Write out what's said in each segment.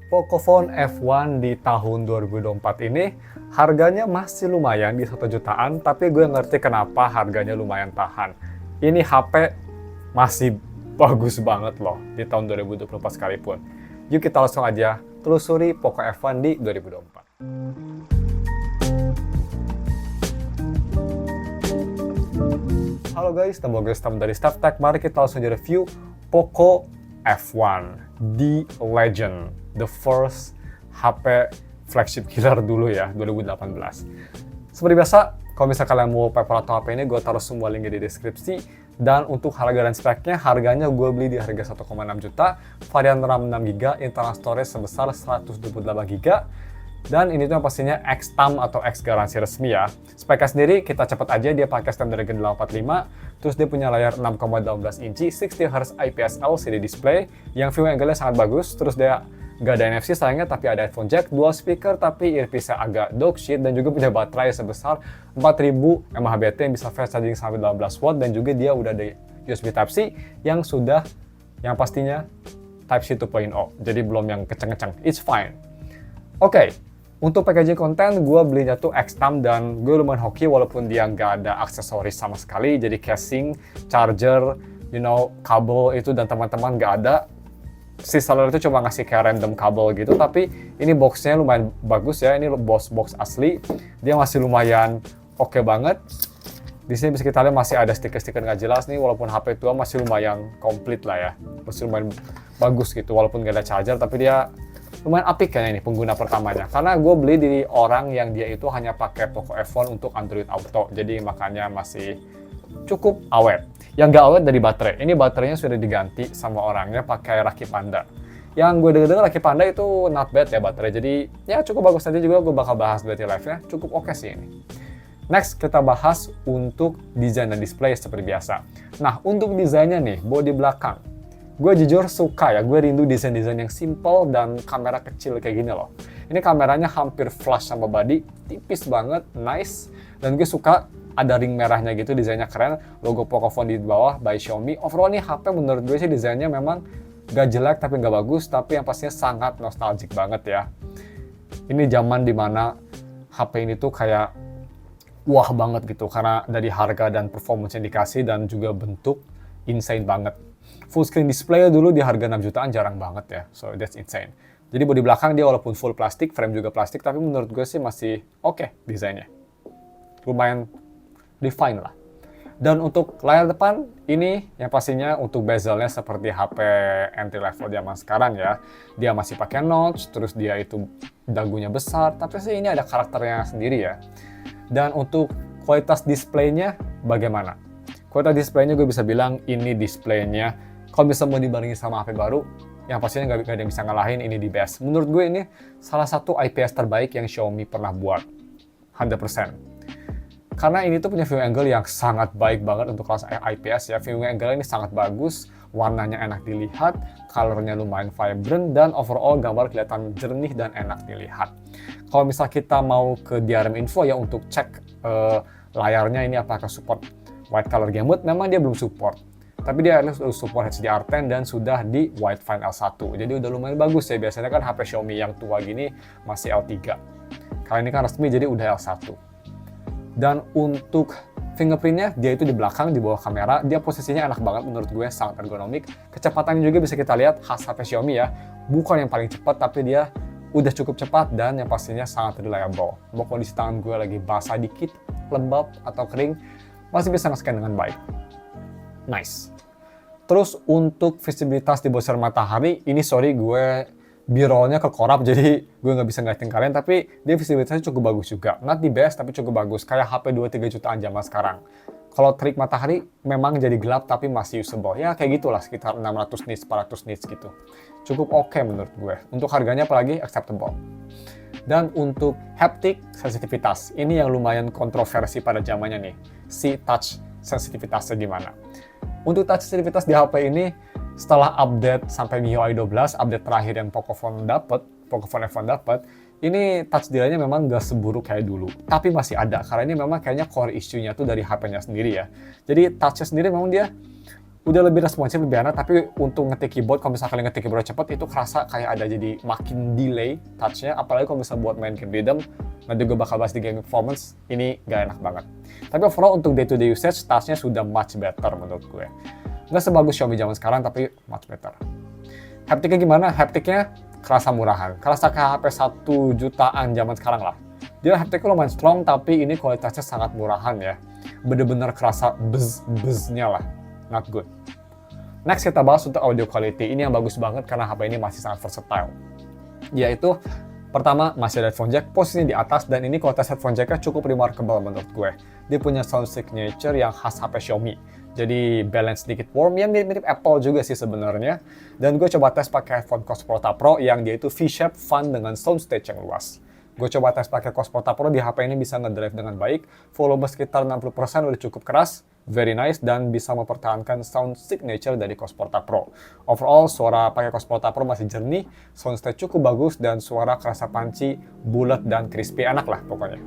Pocophone F1 di tahun 2024 ini harganya masih lumayan di 1 jutaan, tapi gue ngerti kenapa harganya lumayan tahan. Ini HP masih bagus banget loh di tahun 2024 sekalipun. Yuk kita langsung aja telusuri Poco F1 di 2024. Halo guys, nama gue Stam dari Staff Tech. Mari kita langsung aja review Poco F1, The Legend, the first HP flagship killer dulu ya, 2018. Seperti biasa, kalau misalnya kalian mau paper atau HP ini, gue taruh semua linknya di deskripsi. Dan untuk harga dan speknya, harganya gue beli di harga 1,6 juta, varian RAM 6GB, internal storage sebesar 128GB, dan ini tuh pastinya X-TAM atau X garansi resmi ya. Speknya sendiri kita cepet aja, dia pakai Snapdragon 845, terus dia punya layar 6,18 inci 60Hz IPS LCD display yang view angle-nya sangat bagus, terus dia nggak ada NFC sayangnya, tapi ada headphone jack, dual speaker, tapi earpiece-nya agak dog shit, dan juga punya baterai sebesar 4000 mAh yang bisa fast charging sampai 18 watt, dan juga dia udah ada USB Type-C yang pastinya Type-C 2.0, jadi belum yang kenceng-kenceng, it's fine. Oke. Untuk packaging konten, gue belinya tuh X-TAM dan gue lumayan hoki walaupun dia nggak ada aksesoris sama sekali. Jadi casing, charger, kabel itu dan teman-teman nggak ada. Si seller itu cuma ngasih kayak random kabel gitu, tapi ini boxnya lumayan bagus ya. Ini box asli, dia masih lumayan oke banget. Di sini bisa kita lihat masih ada stiker-stiker nggak jelas nih, walaupun HP tua masih lumayan komplit lah ya. Masih lumayan bagus gitu, walaupun nggak ada charger, tapi dia lumayan apik kayaknya ini pengguna pertamanya, karena gue beli di orang yang dia itu hanya pakai Poco F1 untuk Android Auto, jadi makanya masih cukup awet. Yang gak awet dari baterai, ini baterainya sudah diganti sama orangnya pakai Rakit Panda. Yang gue denger Rakit Panda itu not bad ya baterai, jadi ya cukup bagus. Nanti juga gue bakal bahas battery life-nya, cukup oke sih ini. Next kita bahas untuk desain dan display seperti biasa. Nah untuk desainnya nih, bodi belakang. Gue jujur suka ya, gue rindu desain-desain yang simple dan kamera kecil kayak gini loh. Ini kameranya hampir flush sama body, tipis banget, nice. Dan gue suka ada ring merahnya gitu, desainnya keren. Logo Pocophone di bawah by Xiaomi. Overall nih HP menurut gue sih desainnya memang gak jelek tapi gak bagus, tapi yang pastinya sangat nostalgic banget ya. Ini zaman dimana HP ini tuh kayak wah banget gitu, karena dari harga dan performance yang dikasih dan juga bentuk insane banget. Full screen display dulu di harga 6 jutaan jarang banget ya, so that's insane. Jadi bodi belakang dia walaupun full plastik, frame juga plastik, tapi menurut gue sih masih oke desainnya. Lumayan define lah. Dan untuk layar depan, ini yang pastinya untuk bezelnya seperti HP entry level zaman sekarang ya. Dia masih pakai notch, terus dia itu dagunya besar, tapi sih ini ada karakternya sendiri ya. Dan untuk kualitas displaynya bagaimana? Kualitas displaynya gue bisa bilang ini displaynya kalau bisa mau dibandingin sama HP baru, yang pastinya nggak ada yang bisa ngalahin, ini di best. Menurut gue ini salah satu IPS terbaik yang Xiaomi pernah buat, 100%. Karena ini tuh punya view angle yang sangat baik banget untuk kelas IPS ya. View angle ini sangat bagus, warnanya enak dilihat, colornya lumayan vibrant, dan overall gambar kelihatan jernih dan enak dilihat. Kalau misal kita mau ke DRM Info ya untuk cek layarnya ini apakah support white color game mode, memang dia belum support. Tapi dia sudah support HDR10 dan sudah di Widefine L1. Jadi udah lumayan bagus ya. Biasanya kan HP Xiaomi yang tua gini masih L3. Kali ini kan resmi jadi udah L1. Dan untuk fingerprintnya, dia itu di belakang, di bawah kamera. Dia posisinya enak banget menurut gue, sangat ergonomik. Kecepatannya juga bisa kita lihat khas HP Xiaomi ya. Bukan yang paling cepat, tapi dia udah cukup cepat dan yang pastinya sangat reliable. Mau kondisi tangan gue lagi basah dikit, lembab atau kering, masih bisa nge-scan dengan baik. Nice. Terus untuk visibilitas di bawah sinar matahari, ini sorry gue B-rollnya kekorap jadi gue nggak bisa ngeliatin kalian, tapi dia visibilitasnya cukup bagus juga. Not the best tapi cukup bagus, kayak HP 2-3 jutaan zaman sekarang. Kalau terik matahari memang jadi gelap tapi masih usable. Ya kayak gitulah, sekitar 600 nits, 400 nits gitu. Cukup oke menurut gue. Untuk harganya apalagi acceptable. Dan untuk haptic sensitivitas, ini yang lumayan kontroversi pada zamannya nih. Si touch sensitivitasnya gimana? Untuk touch sensitivitas di HP ini, setelah update sampai MIUI 12, update terakhir yang Pocophone F1 dapat, ini touch delay-nya memang nggak seburuk kayak dulu. Tapi masih ada, karena ini memang kayaknya core issue-nya tuh dari HP-nya sendiri ya. Jadi touch-nya sendiri memang dia udah lebih responsif, lebih enak, tapi untuk ngetik keyboard, kalau misalnya kalian ngetik keyboard cepet, itu kerasa kayak ada jadi makin delay touch-nya, apalagi kalau misalnya buat main game rhythm, nanti gue bakal bahas di game performance, ini gak enak banget. Tapi overall untuk day-to-day usage, touch-nya sudah much better menurut gue. Nggak sebagus Xiaomi zaman sekarang, tapi much better. Haptiknya gimana? Haptiknya kerasa murahan, kerasa kayak HP 1 jutaan zaman sekarang lah. Dia haptiknya lumayan strong, tapi ini kualitasnya sangat murahan ya. Bener-bener kerasa buzz-buzznya lah. Not good. Next kita bahas untuk audio quality. Ini yang bagus banget karena HP ini masih sangat versatile. Yaitu pertama masih ada headphone jack, posisinya di atas, dan ini kualitas headphone jacknya cukup remarkable menurut gue. Dia punya sound signature yang khas HP Xiaomi. Jadi balance sedikit warm, ya mirip-mirip Apple juga sih sebenarnya. Dan gue coba tes pakai headphone Cos Porta Pro yang dia itu V-shape fun dengan soundstage yang luas. Gue coba tes pakai Cos Porta Pro, di HP ini bisa ngedrive dengan baik, volume sekitar 60% udah cukup keras, very nice, dan bisa mempertahankan sound signature dari Cos Porta Pro. Overall, suara pakai Cos Porta Pro masih jernih, soundstage cukup bagus, dan suara kerasa punchy, bulat, dan crispy, enak lah pokoknya.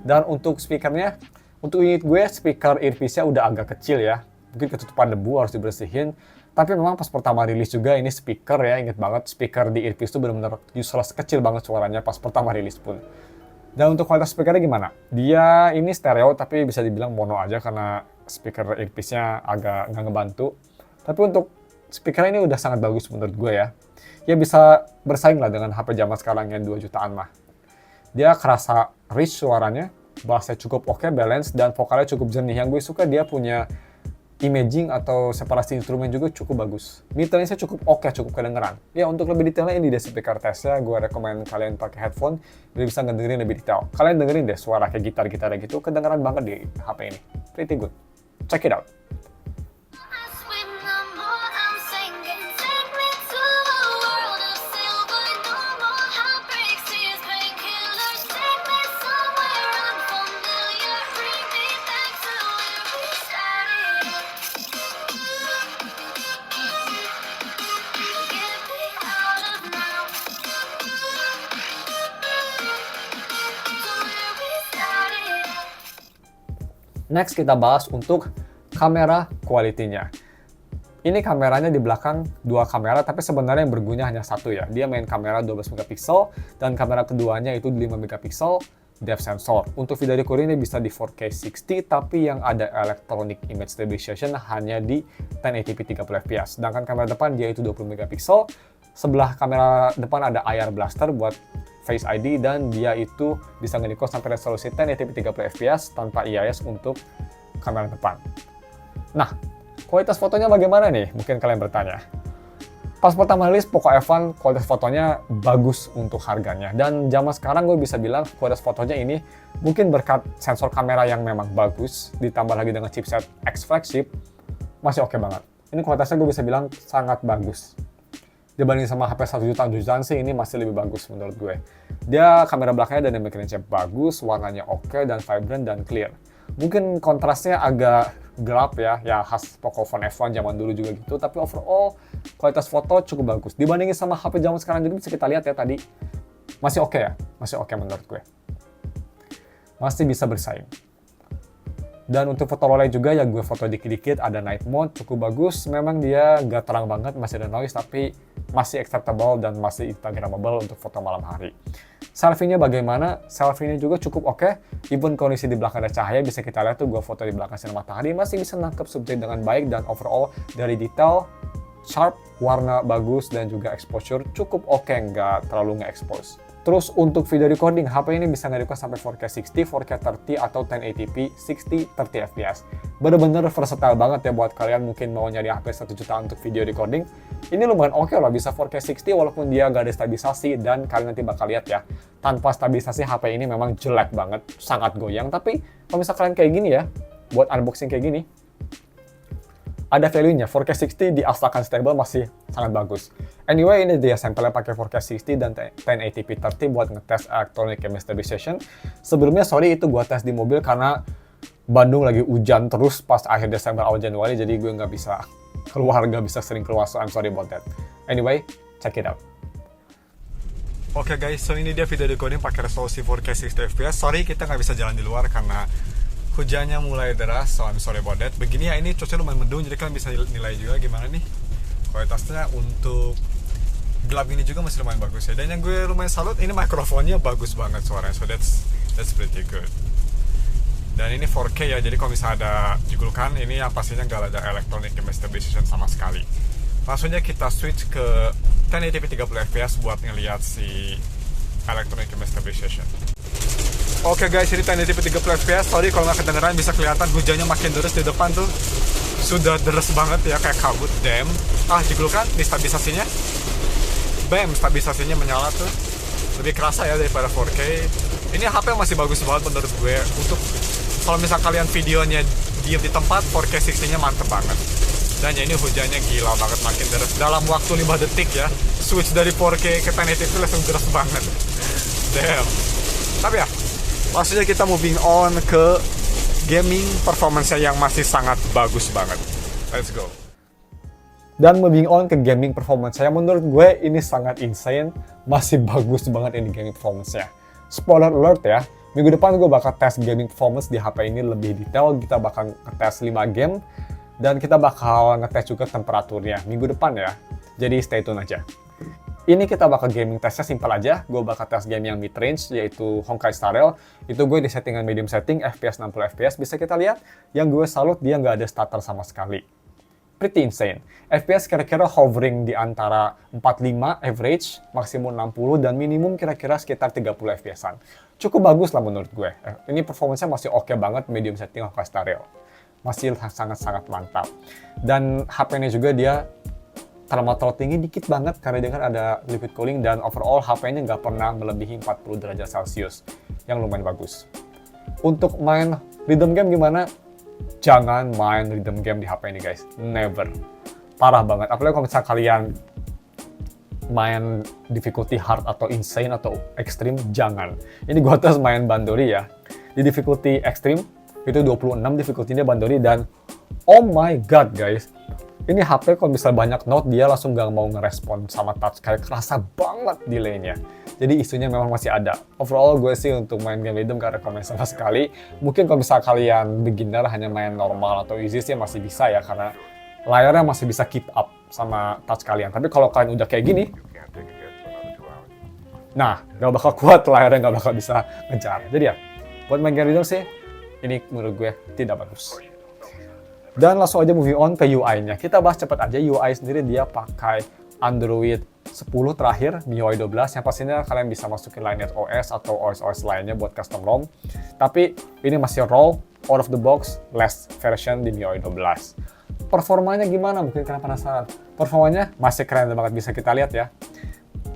Dan untuk speakernya, untuk unit gue, speaker earpiece-nya udah agak kecil ya, mungkin ketutupan debu, harus dibersihin. Tapi memang pas pertama rilis juga ini speaker ya, inget banget speaker di earpiece itu benar-benar useless, kecil banget suaranya pas pertama rilis pun. Dan untuk kualitas speakernya gimana? Dia ini stereo tapi bisa dibilang mono aja karena speaker earpiece-nya agak nggak ngebantu. Tapi untuk speaker ini udah sangat bagus menurut gue ya. Ya bisa bersaing lah dengan HP zaman sekarang yang 2 jutaan mah. Dia kerasa rich suaranya, bassnya cukup oke, balance, dan vokalnya cukup jernih. Yang gue suka dia punya imaging atau separasi instrumen juga cukup bagus. Detailnya cukup oke, cukup kedengeran. Ya untuk lebih detailnya ini deh speaker testnya, gue rekomen kalian pakai headphone biar bisa ngedengerin lebih detail. Kalian dengerin deh suara kayak gitar-gitar gitu, kedengeran banget di HP ini. Pretty good. Check it out. Next kita bahas untuk kamera quality-nya. Ini kameranya di belakang 2 kamera, tapi sebenarnya yang berguna hanya 1 ya. Dia main kamera 12 megapiksel, dan kamera keduanya itu 5 megapiksel depth sensor. Untuk video recording ini bisa di 4K 60, tapi yang ada electronic image stabilization hanya di 1080p 30 fps. Sedangkan kamera depan dia itu 20 megapiksel. Sebelah kamera depan ada IR blaster buat Face ID, dan dia itu bisa nge-record sampai resolusi 1080p 30 fps tanpa IIS untuk kamera depan. Nah, kualitas fotonya bagaimana nih? Mungkin kalian bertanya. Pas pertama rilis Poco F1, kualitas fotonya bagus untuk harganya. Dan zaman sekarang gue bisa bilang kualitas fotonya ini mungkin berkat sensor kamera yang memang bagus, ditambah lagi dengan chipset X flagship, masih oke banget. Ini kualitasnya gue bisa bilang sangat bagus. Dibanding sama HP 1 jutaan sih, ini masih lebih bagus menurut gue. Dia kamera belakangnya dynamic range-nya bagus, warnanya oke, dan vibrant dan clear. Mungkin kontrasnya agak gelap ya khas Pocophone F1 zaman dulu juga gitu, tapi overall kualitas foto cukup bagus. Dibandingin sama HP zaman sekarang juga bisa kita lihat ya tadi, masih oke ya, masih oke menurut gue. Masih bisa bersaing. Dan untuk foto low light juga ya gue foto dikit-dikit, ada night mode, cukup bagus. Memang dia gak terang banget, masih ada noise, tapi masih acceptable dan masih instagramable untuk foto malam hari. Selfie-nya bagaimana? Selfie-nya juga cukup oke. Even kondisi di belakang ada cahaya, bisa kita lihat tuh gue foto di belakang sinar matahari, masih bisa nangkep subjek dengan baik, dan overall dari detail, sharp, warna bagus, dan juga exposure cukup oke, nggak terlalu nge-expose. Terus untuk video recording, HP ini bisa nge-record sampai 4K 60, 4K 30, atau 1080p 60, 30 fps. Bener-bener versatile banget ya buat kalian mungkin mau nyari HP 1 juta untuk video recording. Ini lumayan oke lah, bisa 4K 60 walaupun dia nggak ada stabilisasi, dan kalian nanti bakal lihat ya, tanpa stabilisasi HP ini memang jelek banget, sangat goyang. Tapi kalau misalkan kalian kayak gini ya, buat unboxing kayak gini, ada value-nya, 4K 60 di asalkan stable masih sangat bagus. Anyway, ini dia sampelnya pakai 4K 60 dan 1080p 30 buat ngetes electronic image stabilization. Sebelumnya, sorry itu gua tes di mobil karena Bandung lagi hujan terus pas akhir Desember awal Januari, jadi gue nggak bisa keluar, nggak bisa sering keluar, so I'm sorry about that. Anyway, check it out. Oke guys, so ini dia video recording pakai resolusi 4K 60 fps. Sorry kita nggak bisa jalan di luar karena hujannya mulai deras, so I'm sorry about that. Begini ya, ini cuaca lumayan mendung, jadi kalian bisa nilai juga gimana nih kualitasnya. Untuk gelap ini juga masih lumayan bagus ya. Dan yang gue lumayan salut, ini mikrofonnya bagus banget suaranya, so that's pretty good. Dan ini 4K ya, jadi kalau misalnya ada jegulukan, ini yang pastinya nggak ada electronic image stabilization sama sekali. Langsung aja kita switch ke 1080p 30 fps buat ngeliat si electronic image stabilization. Oke guys, ini 1080p 30 fps. Sorry kalau nggak kedengeran, bisa kelihatan hujannya makin deras di depan tuh. Sudah deras banget ya, kayak kabut. Damn. Jegulukan di stabilisasinya. Bam, stabilisasinya menyala tuh. Lebih kerasa ya daripada 4K. Ini HP masih bagus banget menurut gue. Untuk kalau misal kalian videonya diam di tempat, 4K 60-nya mantep banget. Dan ya ini hujannya gila banget, makin deras. Dalam waktu 5 detik ya, switch dari 4K ke 1080p langsung deras banget. Damn. Tapi ya, maksudnya kita moving on ke gaming performance-nya yang masih sangat bagus banget. Let's go. Dan moving on ke gaming performance-nya, menurut gue ini sangat insane. Masih bagus banget ini gaming performance-nya. Spoiler alert ya, minggu depan gue bakal tes gaming performance di HP ini lebih detail. Kita bakal ngetes 5 game. Dan kita bakal ngetes juga temperaturnya minggu depan ya. Jadi stay tune aja. Ini kita bakal gaming testnya simpel aja. Gue bakal tes game yang mid range, yaitu Honkai Star Rail. Itu gue di settingan medium setting, FPS 60 fps. Bisa kita lihat, yang gue salut dia nggak ada stutter sama sekali. Pretty insane. FPS kira-kira hovering di antara 45 average, maksimum 60, dan minimum kira-kira sekitar 30 fps-an. Cukup bagus lah menurut gue. Ini performance-nya masih oke banget medium setting Honkai Star Rail. Masih sangat-sangat mantap. Dan HP-nya juga dia thermal throttling dikit banget karena dia kan ada liquid cooling, dan overall HP-nya nggak pernah melebihi 40 derajat Celcius, yang lumayan bagus. Untuk main rhythm game gimana? Jangan main rhythm game di HP ini guys, never. Parah banget, apalagi kalau misalnya kalian main difficulty hard atau insane atau extreme, jangan. Ini gua tes main Bandori ya, di difficulty extreme, itu 26 difficulty-nya Bandori, dan oh my god guys, ini HP kalau misalnya banyak note dia langsung gak mau ngerespon sama touch, kayak kerasa banget delay-nya. Jadi isunya memang masih ada. Overall gue sih untuk main game rhythm gak rekomend sama sekali. Mungkin kalau misalnya kalian beginner hanya main normal atau easy sih masih bisa ya, karena layarnya masih bisa keep up sama touch kalian. Tapi kalau kalian udah kayak gini, nah gak bakal kuat, layarnya gak bakal bisa ngejar. Jadi ya, buat main game rhythm sih ini menurut gue tidak bagus. Dan langsung aja moving on ke UI-nya. Kita bahas cepat aja. UI sendiri dia pakai Android 10 terakhir, MIUI 12, yang pastinya kalian bisa masukin Lineage OS atau OS-OS lainnya buat custom ROM. Tapi ini masih raw, out of the box, last version di MIUI 12. Performanya gimana? Mungkin kalian penasaran. Performanya masih keren banget, bisa kita lihat ya.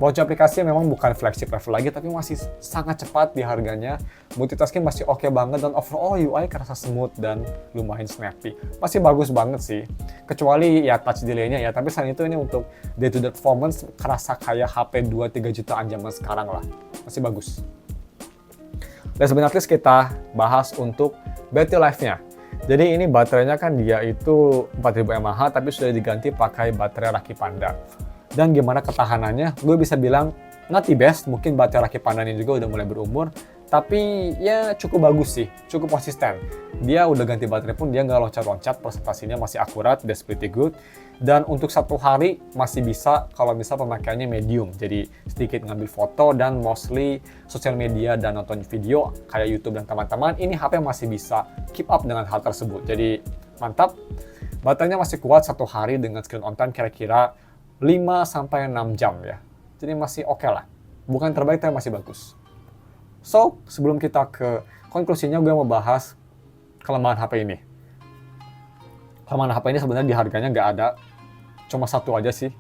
Launch aplikasinya memang bukan flagship level lagi, tapi masih sangat cepat di harganya. Multitasking masih oke banget, dan overall UI kerasa smooth dan lumayan snappy. Masih bagus banget sih. Kecuali ya touch delay-nya ya, tapi selain itu ini untuk day-to-day performance kerasa kayak HP 2-3 jutaan zaman sekarang lah. Masih bagus. Dan sebenarnya kita bahas untuk battery life-nya. Jadi ini baterainya kan dia itu 4000 mAh, tapi sudah diganti pakai baterai Raki Panda. Dan gimana ketahanannya, gue bisa bilang not the best. Mungkin baterai Raki Panda ini juga udah mulai berumur, tapi ya cukup bagus sih, cukup konsisten. Dia udah ganti baterai pun dia nggak loncat-loncat, presentasinya masih akurat, that's pretty good. Dan untuk satu hari masih bisa kalau misal pemakaiannya medium, jadi sedikit ngambil foto dan mostly sosial media dan nonton video kayak YouTube dan teman-teman, ini HP masih bisa keep up dengan hal tersebut. Jadi mantap, baterainya masih kuat satu hari dengan screen on time kira-kira 5-6 jam ya. Jadi masih oke lah. Bukan terbaik tapi masih bagus. So, sebelum kita ke konklusinya, gue mau bahas kelemahan HP ini. Kelemahan HP ini sebenarnya di harganya nggak ada. Cuma satu aja sih.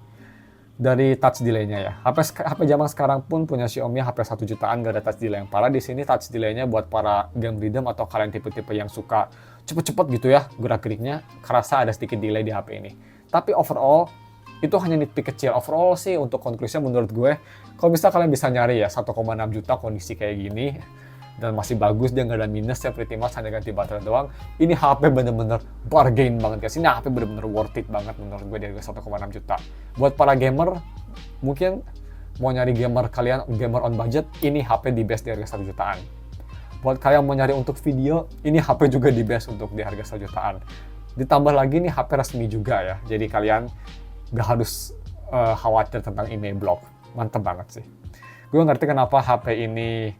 Dari touch delay-nya ya. HP zaman sekarang pun punya Xiaomi HP 1 jutaan nggak ada touch delay yang parah. Di sini touch delay-nya buat para game rhythm atau kalian tipe-tipe yang suka cepet-cepet gitu ya gerak-geriknya, kerasa ada sedikit delay di HP ini. Tapi overall itu hanya nitpick kecil. Overall sih untuk konklusinya menurut gue, kalau misalnya kalian bisa nyari ya 1,6 juta kondisi kayak gini dan masih bagus, dia nggak ada minus ya, pretty much hanya ganti baterai doang, ini HP bener-bener bargain banget guys. Ini HP bener-bener worth it banget menurut gue di harga 1,6 juta. Buat para gamer, mungkin mau nyari gamer kalian, gamer on budget, ini HP di best di harga 1 jutaan. Buat kalian mau nyari untuk video, ini HP juga di best untuk di harga 1 jutaan. Ditambah lagi nih HP resmi juga ya, jadi kalian nggak harus khawatir tentang email block. Mantep banget sih. Gue ngerti kenapa HP ini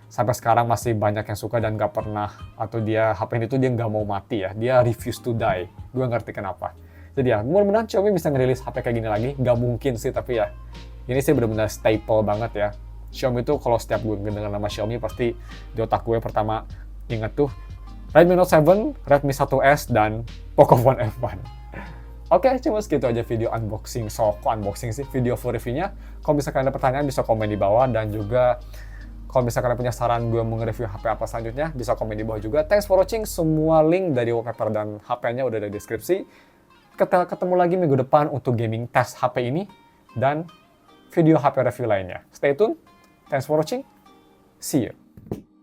sampai sekarang masih banyak yang suka dan nggak pernah, atau HP ini tuh dia nggak mau mati ya, dia refuse to die. Gue ngerti kenapa. Jadi ya, mudah-mudahan Xiaomi bisa ngerilis HP kayak gini lagi. Nggak mungkin sih, tapi ya, ini sih benar-benar staple banget ya. Xiaomi tuh kalau setiap gue dengar nama Xiaomi, pasti di otak gue pertama inget tuh Redmi Note 7, Redmi 1S, dan Pocophone F1. Oke, cuma segitu aja video unboxing. Unboxing sih, video full review-nya. Kalau misalkan ada pertanyaan, bisa komen di bawah. Dan juga, kalau misalkan kalian punya saran gue mau nge-review HP apa selanjutnya, bisa komen di bawah juga. Thanks for watching. Semua link dari wallpaper dan HP-nya udah ada di deskripsi. Kita ketemu lagi minggu depan untuk gaming test HP ini. Dan video HP review lainnya. Stay tune. Thanks for watching. See you.